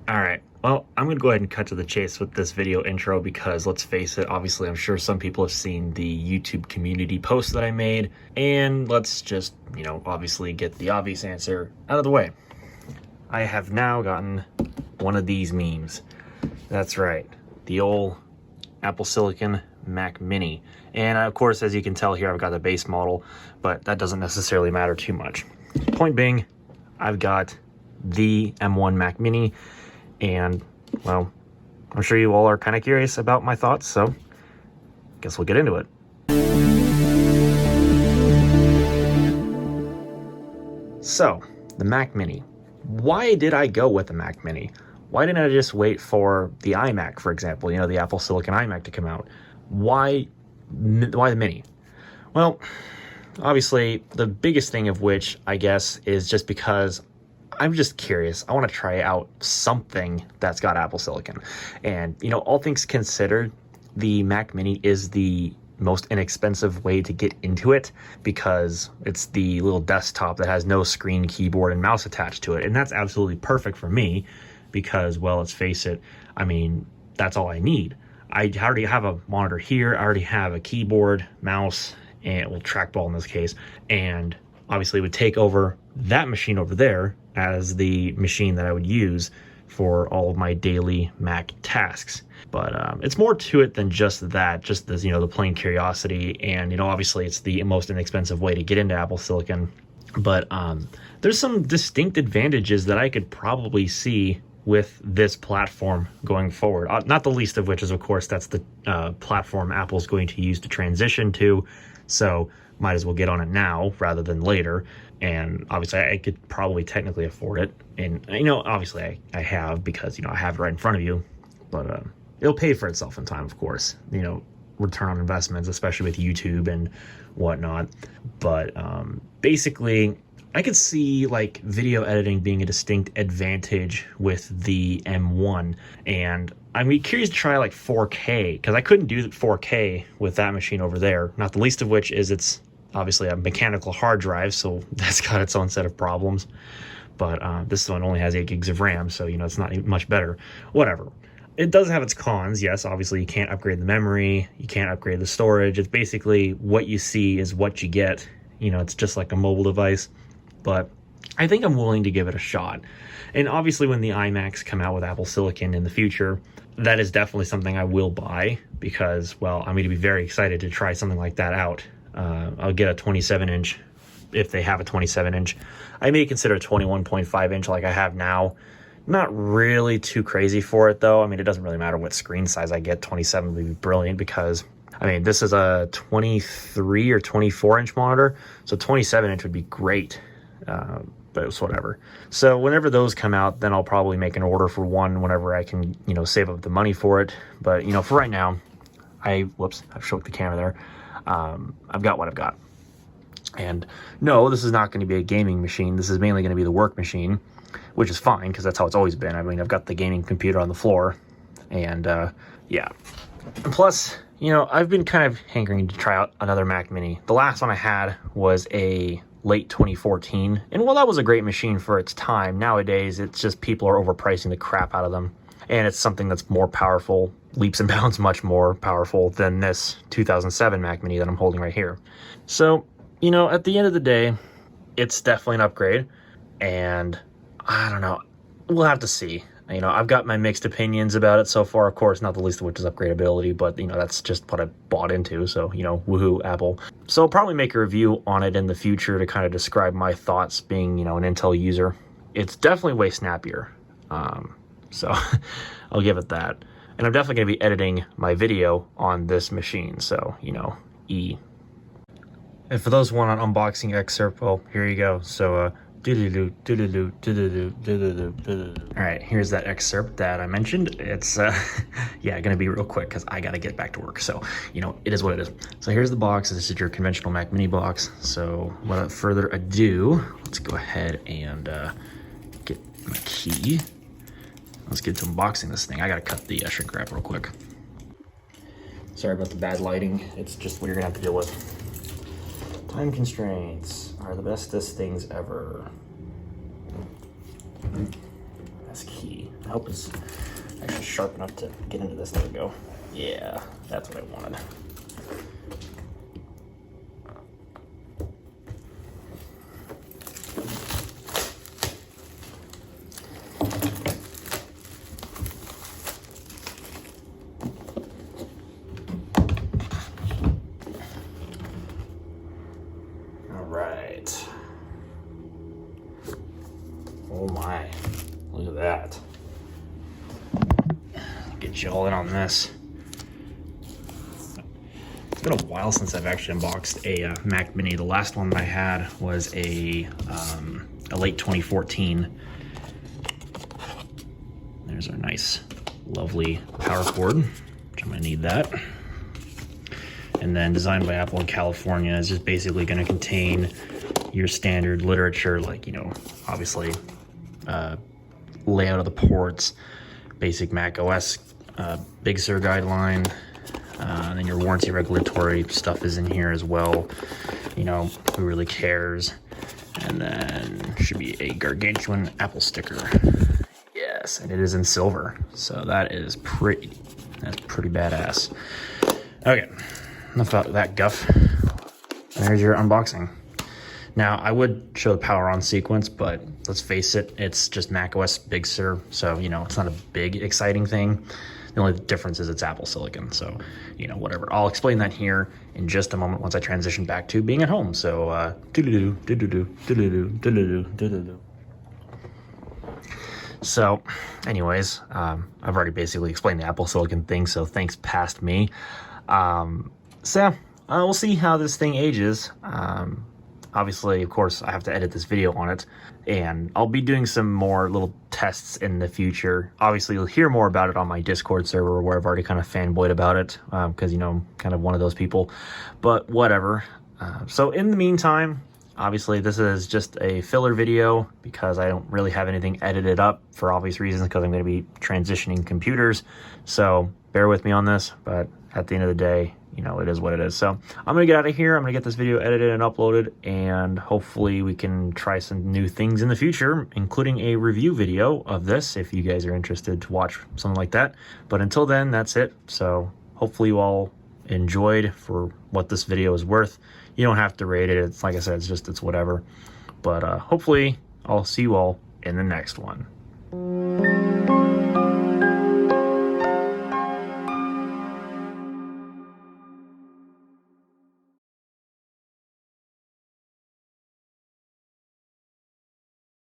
All right, well, I'm gonna go ahead and cut to the chase with this video intro because let's face it, obviously I'm sure some people have seen the YouTube community post that I made, and let's just, obviously get the obvious answer out of the way. I have now gotten one of these memes. That's right, the old Apple Silicon Mac Mini. And of course, as you can tell here, I've got the base model, but that doesn't necessarily matter too much. Point being, I've got the M1 Mac Mini, and well, I'm sure you all are kind of curious about my thoughts, so guess we'll get into it. So, the Mac Mini. Why did I go with the Mac Mini? Why didn't I just wait for the iMac, for example, the Apple Silicon iMac to come out? Why the Mini? Well, obviously, the biggest thing of which, I guess, is just because I'm just curious. I want to try out something that's got Apple Silicon. And, all things considered, the Mac Mini is the most inexpensive way to get into it because it's the little desktop that has no screen, keyboard, and mouse attached to it. And that's absolutely perfect for me because, well, let's face it, that's all I need. I already have a monitor here. I already have a keyboard, mouse, and trackball in this case. And obviously would take over that machine over there as the machine that I would use for all of my daily Mac tasks. But it's more to it than just that, just the, the plain curiosity. And, obviously it's the most inexpensive way to get into Apple Silicon. But there's some distinct advantages that I could probably see with this platform going forward. Not the least of which is, of course, that's the platform Apple's going to use to transition to. So might as well get on it now rather than later. And obviously I could probably technically afford it. And, obviously I have because, I have it right in front of you. But it'll pay for itself in time, of course. Return on investments, especially with YouTube and whatnot. But basically, I could see like video editing being a distinct advantage with the M1. And I'm curious to try like 4K because I couldn't do 4K with that machine over there. Not the least of which is it's obviously a mechanical hard drive, so that's got its own set of problems. But this one only has 8 gigs of RAM, so it's not much better. Whatever. It does have its cons. Yes, obviously you can't upgrade the memory, you can't upgrade the storage. It's basically what you see is what you get. It's just like a mobile device. But I think I'm willing to give it a shot. And obviously when the iMacs come out with Apple Silicon in the future, that is definitely something I will buy because, well, I'm going to be very excited to try something like that out. I'll get a 27-inch if they have a 27-inch. I may consider a 21.5-inch like I have now. Not really too crazy for it, though. It doesn't really matter what screen size I get. 27 would be brilliant because, this is a 23 or 24-inch monitor, so 27-inch would be great. But it's whatever. So whenever those come out, then I'll probably make an order for one whenever I can, save up the money for it. But, for right now, I've shook the camera there. I've got what I've got. And no, this is not going to be a gaming machine. This is mainly going to be the work machine, which is fine because that's how it's always been. I've got the gaming computer on the floor. And, yeah. And plus, I've been kind of hankering to try out another Mac Mini. The last one I had was a late 2014. And while that was a great machine for its time, nowadays it's just people are overpricing the crap out of them. And it's something that's more powerful, leaps and bounds much more powerful than this 2007 Mac Mini that I'm holding right here. So, at the end of the day, it's definitely an upgrade. And I don't know, we'll have to see. I've got my mixed opinions about it so far, of course, not the least of which is upgradability, but, that's just what I bought into, so, woohoo, Apple. So I'll probably make a review on it in the future to kind of describe my thoughts being, an Intel user. It's definitely way snappier, so I'll give it that. And I'm definitely going to be editing my video on this machine, so, E. And for those who want an unboxing excerpt, well, here you go. So, all right, here's that excerpt that I mentioned. It's gonna be real quick because I gotta get back to work, so it is what it is. So here's the box. This is your conventional Mac Mini box. So without further ado, let's go ahead and get my key. Let's get to unboxing this thing. I gotta cut the shrink wrap real quick. Sorry about the bad lighting. It's just what you're gonna have to deal with. Time constraints are the bestest things ever. That's key. I hope it's actually sharp enough to get into this. There we go. Yeah, that's what I wanted. All right. Oh my, look at that. Get you all in on this. It's been a while since I've actually unboxed a Mac Mini. The last one that I had was a late 2014. There's our nice, lovely power cord, which I'm gonna need that. And then designed by Apple in California is just basically gonna contain your standard literature, like, you know, obviously layout of the ports, basic Mac OS Big Sur guideline, and then your warranty regulatory stuff is in here as well. You know, who really cares? And then should be a gargantuan Apple sticker. Yes, and it is in silver, so that's pretty badass. Okay, enough about that guff. There's your unboxing. Now, I would show the power on sequence, but let's face it, it's just macOS Big Sur, so, you know, it's not a big, exciting thing. The only difference is it's Apple Silicon, so, you know, whatever. I'll explain that here in just a moment once I transition back to being at home. So, So, anyways, I've already basically explained the Apple Silicon thing, so thanks past me. We'll see how this thing ages. Obviously, of course, I have to edit this video on it, and I'll be doing some more little tests in the future. Obviously, you'll hear more about it on my Discord server, where I've already kind of fanboyed about it, because, you know, I'm kind of one of those people, but whatever. So in the meantime, obviously, this is just a filler video because I don't really have anything edited up for obvious reasons, because I'm going to be transitioning computers. So bear with me on this, but at the end of the day, you know, it is what it is. So I'm going to get out of here. I'm going to get this video edited and uploaded, and hopefully we can try some new things in the future, including a review video of this if you guys are interested to watch something like that. But until then, that's it. So hopefully you all enjoyed for what this video is worth. You don't have to rate it. It's like I said, it's whatever. But hopefully I'll see you all in the next one.